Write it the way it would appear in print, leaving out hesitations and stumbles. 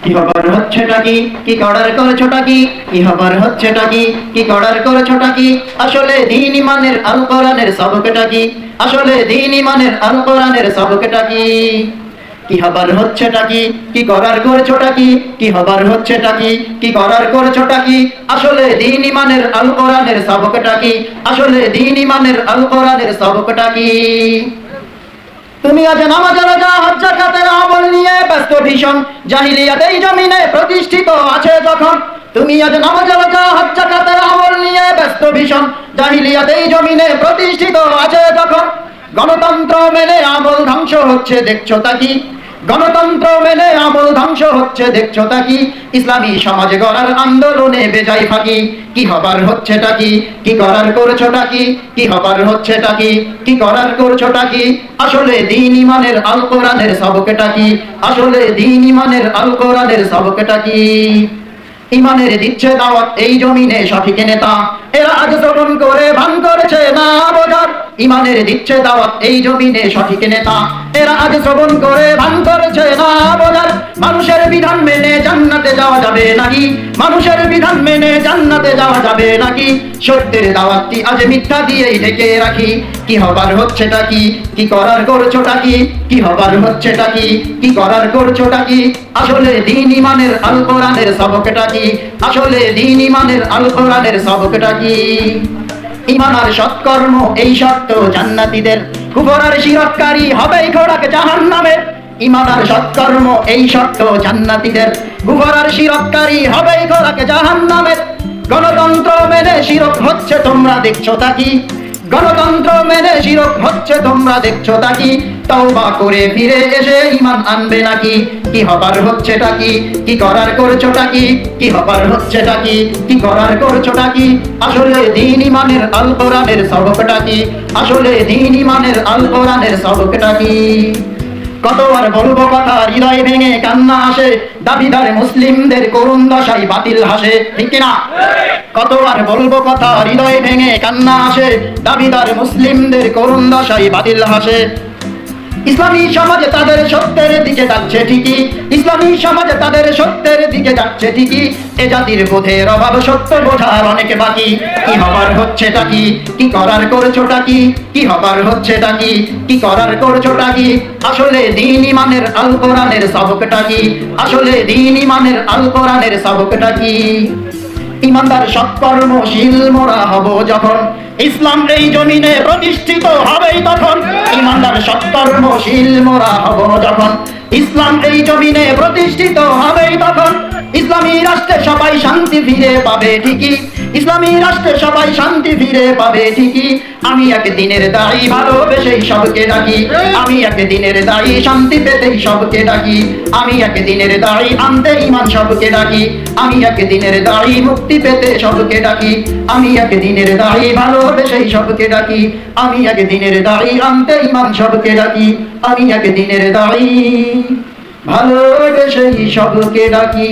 কি খবর হচ্ছেটা কি, কি করার করেছোটা কি, কি খবর হচ্ছেটা কি, কি করার করেছোটা কি, আসলে দ্বীন ইমানের আল কোরআনের সবকটা কি, আসলে দ্বীন ইমানের আল কোরআনের সবকটা কি। কি খবর হচ্ছেটা কি, কি করার করেছোটা কি, কি খবর হচ্ছেটা কি, কি করার করেছোটা কি, আসলে দ্বীন ইমানের আল কোরআনের সবকটা কি, আসলে দ্বীন ইমানের আল কোরআনের সবকটা কি। তুমি আজ নামাজ রোজা হজ যাকাতের আমল নিয়ে ব্যস্ত ভীষণ, জাহিলিয়াত এই জমিনে প্রতিষ্ঠিত আছে যখন। তুমি আজ নামাজ রোজা হজ যাকাতের আমল নিয়ে ব্যস্ত ভীষণ, জাহিলিয়াত এই জমিনে প্রতিষ্ঠিত আছে যখন। গণতন্ত্র মেনে আমল ধ্বংস হচ্ছে দেখছো তা কি, গণতন্ত্র মেনে আমল ধ্বংস হচ্ছে দেখছো তা কি, ইসলামী সমাজ গড়ার আন্দোলনে বেজায় ফাঁকি। কি হবার হচ্ছেটা কি, কি করার করছোটা কি, কি হবার হচ্ছেটা কি, কি করার করছোটা কি, আসলে দ্বীন ইমানের আল কোরআনের সবকটা কি, আসলে দ্বীন ইমানের আল কোরআনের সবকটা কি। ইমানের দিচ্ছে দাওয়াত এই জমিনে সঠিক নেতা, এরা আজ শ্রবণ করে ভান করেছে না বোঝার। ইমানের দিচ্ছে দাওয়াত এই জমিনে সঠিক নেতা, এরা আজ শ্রবণ করে ভান করেছে না বোঝার। মানুষের বিধান মেনে জান্নাতে যাওয়া যাবে নাকি, মানুষের বিধান মেনে জান্নাতে যাওয়া যাবে নাকি, সত্যের দাওয়াতটি আজ মিথ্যা দিয়েই ঢেকে রাখি। কি হবার হচ্ছেটা কি, কি করার করছোটা কি, কি হবার হচ্ছেটা কি, কি করার করছোটা কি, আসলে দ্বীন ইমানের আল কোরআনের সবকটা কি, আসলে দ্বীন ইমানের আল কোরআনের সবকটা কি। ঈমান আর সৎকর্ম এই শর্ত জান্নাতীদের, কুফর আর শিরককারী হবেই খোরাক জাহান্নামের। ঈমান আর সৎকর্ম এই শর্ত জান্নাতীদের, কুফর আর শিরককারী হবেই খোরাক জাহান্নামের। গণতন্ত্র মেনে শিরক হচ্ছে তোমরা দেখছো তা কি, গণতন্ত্র মেনে শিরক হচ্ছে তোমরা দেখছো তা কি, তওবা করে ফিরে এসে ঈমান আনবে নাকি। কি হবার হচ্ছেটা কি, কি করার করছোটা কি, কি হবার হচ্ছেটা কি, কি করার করছোটা কি, আসলে দ্বীন ইমানের আল কোরআনের সবকটা কি, আসলে দ্বীন ইমানের আল কোরআনের সবকটা কি। কত আর বলবো কথা হৃদয় ভেঙে কান্না আসে, দাবিদার মুসলিমদের করুণ দশাই বাতিল হাসে, ঠিক কিনা? কত আর বলবো কথা হৃদয় ভেঙে কান্না আসে, দাবিদার মুসলিমদের করুণ দশাই বাতিল হাসে। ইসলামী সমাজে তাদের সত্যের দিকে যাচ্ছে ঠিকই, ইসলামী সমাজে তাদের সত্যের দিকে যাচ্ছে ঠিকই, এ জাতির বোধের অভাব সত্য বোঝার অনেক বাকি। কি হবার হচ্ছেটা কি, কি করার করছোটা কি, কি হবার হচ্ছেটা কি, কি করার করছোটা কি, আসলে দ্বীন ইমানের আল কোরআনের সবকটা কি, আসলে দ্বীন ইমানের আল কোরআনের সবকটা কি। ইমানদার সৎকর্মশীল মোরা হব যখন, ইসলাম এই জমিনে প্রতিষ্ঠিত হবেই তখন। ইমানদার সৎকর্মশীল মোরা হব যখন, ইসলাম এই জমিনে প্রতিষ্ঠিত হবেই তখন। ইসলামী রাষ্ট্রে সবাই শান্তি ফিরে পাবে ঠিকই, ইসলামী রাষ্ট্রে সবাই শান্তি ফিরে পাবে ঠিকই। আমি একদিনের দায়ী ভালোবেসেই সবকে ডাকি, আমি একদিনের দায়ী শান্তি পেতেই সবকে ডাকি, আমি একদিনের দায়ী আনতে ঈমান সবকে ডাকি, আমি একদিনের দায়ী মুক্তি পেতে সবকে ডাকি, আমি একদিনের দায়ী ভালোবেসেই সবকে ডাকি, আমি একদিনের দায়ী আনতে ঈমান সবকে ডাকি, আমি একদিনের দায়ী ভালোবেসেই সবকে ডাকি।